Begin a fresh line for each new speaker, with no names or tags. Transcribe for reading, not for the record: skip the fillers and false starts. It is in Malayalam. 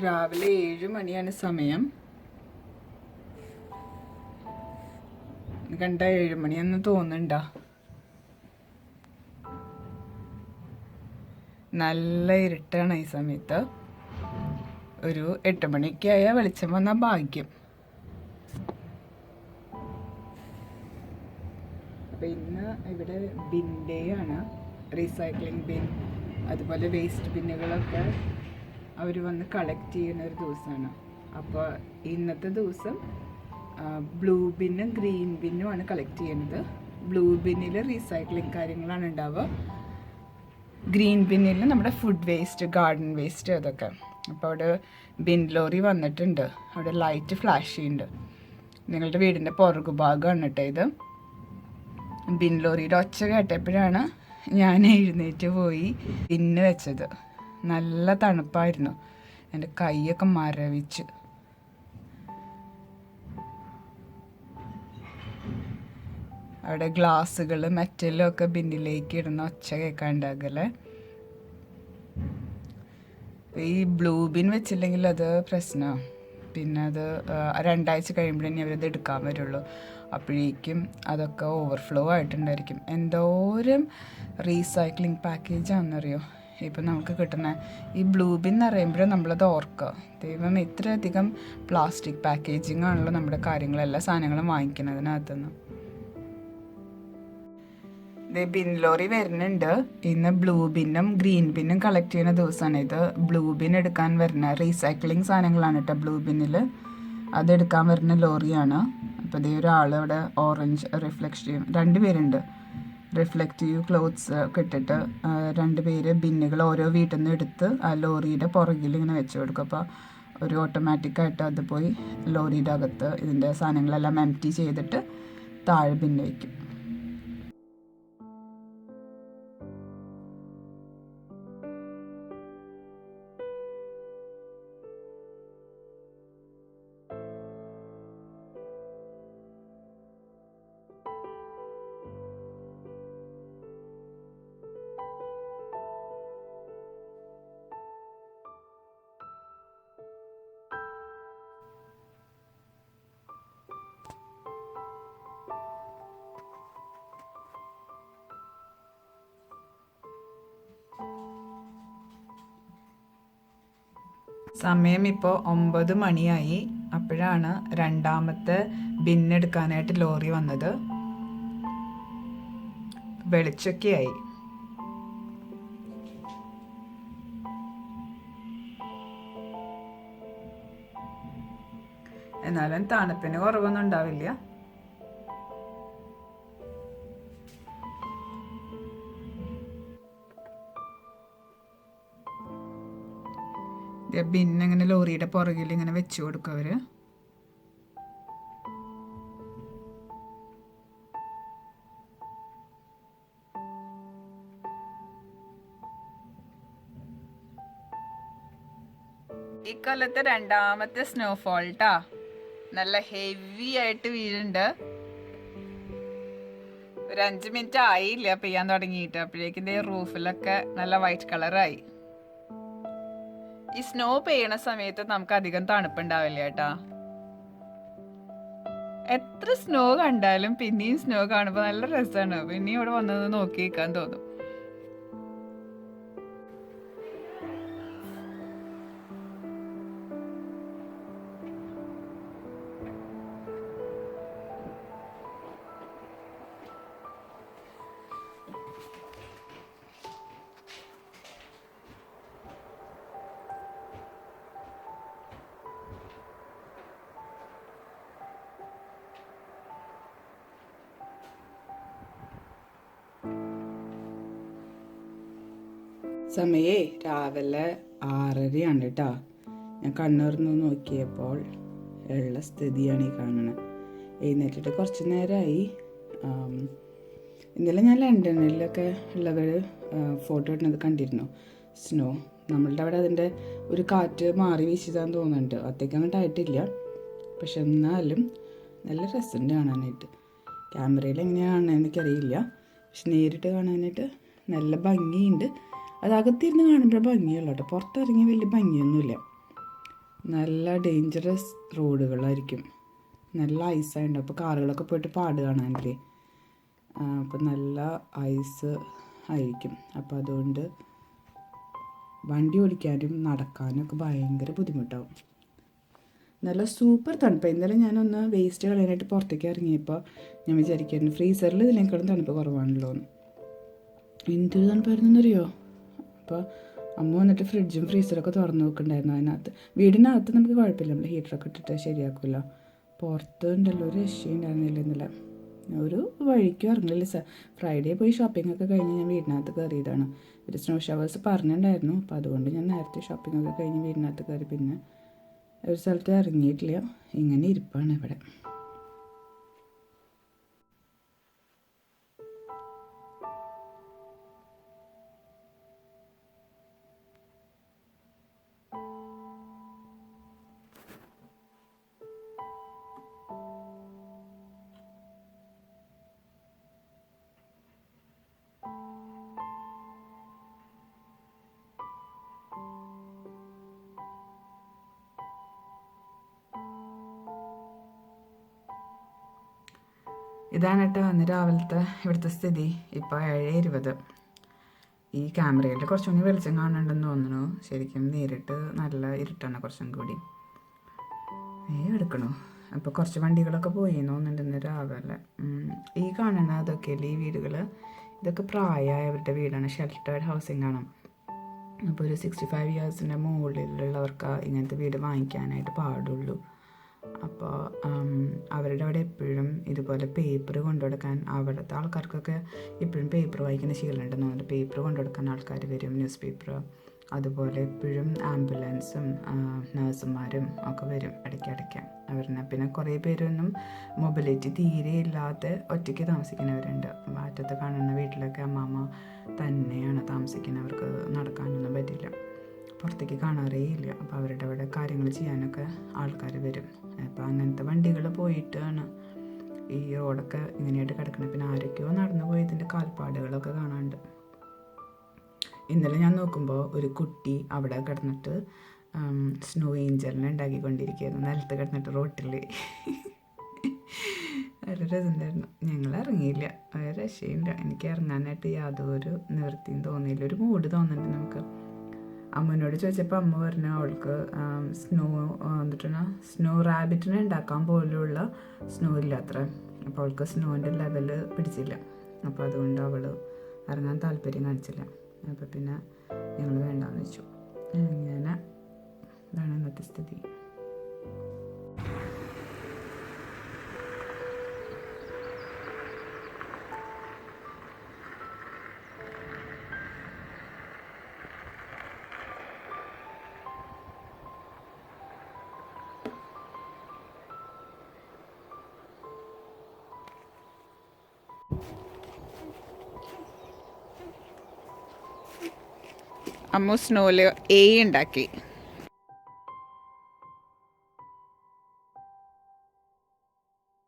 രാവിലെ 7 മണിയാണ് സമയം. കണ്ട 7 മണിയെന്ന് തോന്നുന്നുണ്ടോ? നല്ല ഇരുട്ടാണ് ഈ സമയത്ത്. ഒരു 8 മണിയൊക്കെ ആയാൽ വെളിച്ചം വന്ന ഭാഗ്യം. അപ്പം ഇന്ന് ഇവിടെ ബിൻ ഡേ ആണ്. റീസൈക്ലിംഗ് ബിൻ, അതുപോലെ വേസ്റ്റ് ബിന്നുകളൊക്കെ അവർ വന്ന് കളക്ട് ചെയ്യുന്ന ഒരു ദിവസമാണ്. അപ്പോൾ ഇന്നത്തെ ദിവസം ബ്ലൂ ബിന്നും ഗ്രീൻ ബിന്നുമാണ് കളക്ട് ചെയ്യുന്നത്. ബ്ലൂ ബിന്നിൽ റീസൈക്ലിംഗ് കാര്യങ്ങളാണ് ഉണ്ടാവുക. ഗ്രീൻ ബിന്നിൽ നമ്മുടെ ഫുഡ് വേസ്റ്റ്, ഗാർഡൻ വേസ്റ്റ്, അതൊക്കെ. അപ്പോൾ അവിടെ ബിൻ ലോറി വന്നിട്ടുണ്ട്. അവിടെ ലൈറ്റ് ഫ്ലാഷ് ചെയ്യുന്നുണ്ട്. നിങ്ങളുടെ വീടിൻ്റെ പുറകുഭാഗമാണ് കേട്ടോ ഇത്. ബിൻ ലോറിയുടെ ഒച്ച കേട്ടപ്പോഴാണ് ഞാൻ എഴുന്നേറ്റ് പോയി ബിന്ന് വെച്ചത്. നല്ല തണുപ്പായിരുന്നു. എൻ്റെ കൈയൊക്കെ മരവിച്ച്. അവിടെ ഗ്ലാസ്സുകൾ, മെറ്റലും ഒക്കെ ബിന്നിലേക്ക് ഇടുന്ന ഒച്ച കേൾക്കാണ്ടാകല്ലേ. ഈ ബ്ലൂ ബിൻ വെച്ചില്ലെങ്കിൽ അത് പ്രശ്നമാണ്. പിന്നെ അത് 2 ആഴ്ച കഴിയുമ്പോഴേ അവരത് എടുക്കാൻ വരുള്ളൂ. അപ്പോഴേക്കും അതൊക്കെ ഓവർഫ്ലോ ആയിട്ടുണ്ടായിരിക്കും. എന്തോരം റീസൈക്ലിംഗ് പാക്കേജാണെന്നറിയോ ഇപ്പം നമുക്ക് കിട്ടുന്ന. ഈ ബ്ലൂ ബിൻ എന്ന് പറയുമ്പോഴും നമ്മളത് ഓർക്കുക. ദൈവം ഇത്രയധികം പ്ലാസ്റ്റിക് പാക്കേജിങ് ആണല്ലോ നമ്മുടെ എല്ലാ സാധനങ്ങളും വാങ്ങിക്കുന്നതിനകത്തുനിന്ന്. ബിൻ ലോറി വരുന്നുണ്ട്. ഇന്ന് ബ്ലൂ ബിന്നും ഗ്രീൻ ബിന്നും കളക്ട് ചെയ്യുന്ന ദിവസമാണ്. ഇത് ബ്ലൂ ബിൻ എടുക്കാൻ വരുന്ന റീസൈക്ലിംഗ് സാധനങ്ങളാണ് കേട്ടോ. ബ്ലൂ ബിന്നിൽ അതെടുക്കാൻ വരുന്ന ലോറിയാണ്. അപ്പോൾ ഇതേ ഒരാൾ അവിടെ ഓറഞ്ച് റിഫ്ലക്റ്റീവ്, 2 പേരുണ്ട്. റിഫ്ലക്റ്റീവ് ക്ലോത്ത്സ് ഒക്കെ ഇട്ടിട്ട് 2 പേര് ബിന്നുകൾ ഓരോ വീട്ടിൽ നിന്ന് എടുത്ത് ആ ലോറിയുടെ പുറകിൽ ഇങ്ങനെ വെച്ച് കൊടുക്കും. അപ്പോൾ ഒരു ഓട്ടോമാറ്റിക്കായിട്ട് അത് പോയി ലോറിയുടെ അകത്ത് ഇതിൻ്റെ സാധനങ്ങളെല്ലാം എംപ്റ്റി ചെയ്തിട്ട് താഴെ ബിന്ന് വയ്ക്കും. സമയം ഇപ്പോൾ 9 മണിയായി. അപ്പോഴാണ് 2ാമത്തെ ബിന്നെടുക്കാനായിട്ട് ലോറി വന്നത്. വെളിച്ചൊക്കെയായി. എന്നാലും തണുപ്പിന് കുറവൊന്നും ഉണ്ടാവില്ല. ബിന്നിങ്ങനെ ലോറിയുടെ പുറകിൽ ഇങ്ങനെ വെച്ച് കൊടുക്കും അവർ. ഈ കൊല്ലത്തെ 2ാമത്തെ സ്നോഫോൾ ട്ടാ. നല്ല ഹെവി ആയിട്ട് വീഴുന്നുണ്ട്. ഒരു 5 മിനിറ്റ് ആയില്ല പെയ്യാൻ തുടങ്ങിയിട്ട്. അപ്പോഴേക്കും റൂഫിലൊക്കെ നല്ല വൈറ്റ് കളറായി. ഈ സ്നോ പെയ്യണ സമയത്ത് നമുക്ക് അധികം തണുപ്പുണ്ടാവില്ല കേട്ടാ. എത്ര സ്നോ കണ്ടാലും പിന്നെയും സ്നോ കാണുമ്പോൾ നല്ല രസമാണ്. പിന്നെയും ഇവിടെ വന്നത് നോക്കി നിൽക്കാൻ തോന്നും. സമയേ രാവിലെ 6:30 കേട്ടോ. ഞാൻ കണ്ണുറന്ന് നോക്കിയപ്പോൾ ഉള്ള സ്ഥിതിയാണ് ഈ കാണുന്നത്. എഴുന്നേറ്റിട്ട് കുറച്ച് നേരമായി. ഇന്നലെ ഞാൻ ലണ്ടനിലൊക്കെ ഉള്ളവർ ഫോട്ടോ ഇടുന്നത് കണ്ടിരുന്നു. സ്നോ നമ്മളുടെ അവിടെ അതിൻ്റെ ഒരു കാറ്റ് മാറി വീശിയതാന്ന് തോന്നുന്നുണ്ട്. അത്തേക്ക് അങ്ങോട്ട് ആയിട്ടില്ല. പക്ഷെ എന്നാലും നല്ല രസമുണ്ട് കാണാനായിട്ട്. ക്യാമറയിൽ എങ്ങനെയാണെന്ന് എനിക്കറിയില്ല. പക്ഷെ നേരിട്ട് കാണാനായിട്ട് നല്ല ഭംഗിയുണ്ട്. അത് അകത്തിരുന്ന് കാണുമ്പോൾ ഭംഗിയുള്ളൂ കേട്ടോ. പുറത്തിറങ്ങി വലിയ ഭംഗിയൊന്നുമില്ല. നല്ല ഡേഞ്ചറസ് റോഡുകളായിരിക്കും, നല്ല ഐസായിട്ടുണ്ട്. അപ്പോൾ കാറുകളൊക്കെ പോയിട്ട് പാട് കാണാനില്ലേ, അപ്പോൾ നല്ല ഐസ് ആയിരിക്കും. അപ്പോൾ അതുകൊണ്ട് വണ്ടി ഓടിക്കാനും നടക്കാനും ഒക്കെ ഭയങ്കര ബുദ്ധിമുട്ടാവും. നല്ല സൂപ്പർ തണുപ്പ്. ഇന്നലെ ഞാനൊന്ന് വേസ്റ്റ് കളയാനായിട്ട് പുറത്തേക്ക് ഇറങ്ങിയപ്പോൾ ഞാൻ വിചാരിക്കുന്നു ഫ്രീസറിൽ ഇതിനേക്കാളും തണുപ്പ് കുറവാണല്ലോ എന്ന്. എന്തൊരു തണുപ്പായിരുന്നറിയോ. അപ്പോൾ അമ്മ വന്നിട്ട് ഫ്രിഡ്ജും ഫ്രീസറൊക്കെ തുറന്ന് നോക്കുന്നുണ്ടായിരുന്നു. അതിനകത്ത് വീടിനകത്ത് നമുക്ക് കുഴപ്പമില്ല, നമ്മൾ ഹീറ്ററൊക്കെ ഇട്ടിട്ട് ശരിയാക്കില്ല. പുറത്ത് ഉണ്ടല്ലോ ഒരു രക്ഷയുണ്ടായിരുന്നില്ല ഇന്നലെ. ഒരു വഴിക്കും ഇറങ്ങില്ല. ഫ്രൈഡേ പോയി ഷോപ്പിംഗ് ഒക്കെ കഴിഞ്ഞ് ഞാൻ വീടിനകത്ത് കയറിയതാണ്. ഒരു സ്നോ ഷവേഴ്സ് പറഞ്ഞിട്ടുണ്ടായിരുന്നു, അപ്പോൾ അതുകൊണ്ട് ഞാൻ നേരത്തെ ഷോപ്പിംഗ് ഒക്കെ കഴിഞ്ഞ് വീടിനകത്ത് കയറി. പിന്നെ ഒരു സ്ഥലത്ത് ഇറങ്ങിയിട്ടില്ല, ഇങ്ങനെ ഇരിപ്പാണ് ഇവിടെ. ഇതാണ് കേട്ടോ അന്ന് രാവിലത്തെ ഇവിടുത്തെ സ്ഥിതി. ഇപ്പോൾ 7:20. ഈ ക്യാമറയിൽ കുറച്ചും കൂടി വെളിച്ചം കാണുന്നുണ്ടെന്ന് തോന്നുന്നു. ശരിക്കും നേരിട്ട് നല്ല ഇരുട്ടാണ് കുറച്ചും കൂടി. എടുക്കണോ. അപ്പോൾ കുറച്ച് വണ്ടികളൊക്കെ പോയി തോന്നുന്നുണ്ടെന്ന് രാവിലെ. ഈ കാണുന്ന അതൊക്കെയല്ലേ ഈ വീടുകൾ, ഇതൊക്കെ പ്രായമായവരുടെ വീടാണ്, ഷെൽട്ടേർഡ് ഹൗസിംഗ് ആണ്. അപ്പോൾ ഒരു 65 ഇയേഴ്സിൻ്റെ മുകളിലുള്ളവർക്ക് ഇങ്ങനത്തെ വീട് വാങ്ങിക്കാനായിട്ട് പാടുള്ളൂ. അപ്പോൾ അവരുടെ അവിടെ എപ്പോഴും ഇതുപോലെ പേപ്പർ കൊണ്ടുകൊടുക്കാൻ, അവിടുത്തെ ആൾക്കാർക്കൊക്കെ എപ്പോഴും പേപ്പർ വായിക്കുന്ന ശീലമുണ്ടെന്ന് തോന്നുന്നു. പേപ്പർ കൊണ്ടുകൊടുക്കാൻ ആൾക്കാർ വരും, ന്യൂസ് പേപ്പർ. അതുപോലെ എപ്പോഴും ആംബുലൻസും നഴ്സുമാരും ഒക്കെ വരും ഇടയ്ക്കിടയ്ക്ക് അവരിനെ. പിന്നെ കുറേ പേരൊന്നും മൊബിലിറ്റി തീരെ ഇല്ലാതെ ഒറ്റയ്ക്ക് താമസിക്കുന്നവരുണ്ട്. മാറ്റത്ത് കാണുന്ന വീട്ടിലൊക്കെ അമ്മാമ്മ തന്നെയാണ് താമസിക്കുന്നവർക്ക് നടക്കാനൊന്നും പറ്റില്ല, പുറത്തേക്ക് കാണാറേ ഇല്ല. അപ്പോൾ അവരുടെ അവിടെ കാര്യങ്ങൾ ചെയ്യാനൊക്കെ ആൾക്കാർ വരും. അപ്പോൾ അങ്ങനത്തെ വണ്ടികൾ പോയിട്ടാണ് ഈ റോഡൊക്കെ ഇങ്ങനെയായിട്ട് കിടക്കുന്നത്. പിന്നെ ആരൊക്കെയോ നടന്നു പോയതിൻ്റെ കാൽപ്പാടുകളൊക്കെ കാണാനുണ്ട്. ഇന്നലെ ഞാൻ നോക്കുമ്പോൾ ഒരു കുട്ടി അവിടെ കിടന്നിട്ട് സ്നോ ഏഞ്ചലിനെ ഉണ്ടാക്കിക്കൊണ്ടിരിക്കുകയായിരുന്നു, നിലത്ത് കിടന്നിട്ട് റോട്ടിൽ. നല്ല രസമുണ്ടായിരുന്നു. ഞങ്ങൾ ഇറങ്ങിയില്ല, ഒരു രക്ഷയില്ല. എനിക്ക് ഇറങ്ങാനായിട്ട് യാതൊരു നിവൃത്തിയും തോന്നിയില്ല. ഒരു മൂഡ് തോന്നുന്നുണ്ട് നമുക്ക്. അമ്മനോട് ചോദിച്ചപ്പോൾ അമ്മ പറഞ്ഞു അവൾക്ക് സ്നോ റാബിറ്റിനെ ഉണ്ടാക്കാൻ പോലുള്ള സ്നോ ഇല്ല അത്ര. അപ്പോൾ അവൾക്ക് സ്നോൻ്റെ ലെവല് പിടിച്ചില്ല. അപ്പോൾ അതുകൊണ്ട് അവൾ ഇറങ്ങാൻ താല്പര്യം കാണിച്ചില്ല. അപ്പോൾ പിന്നെ ഞങ്ങൾ വേണ്ടാന്ന് വെച്ചു. അങ്ങനെ ഇതാണ് ഇന്നത്തെ സ്ഥിതി. അമ്മ സ്നോയില് ഉണ്ടാക്കി.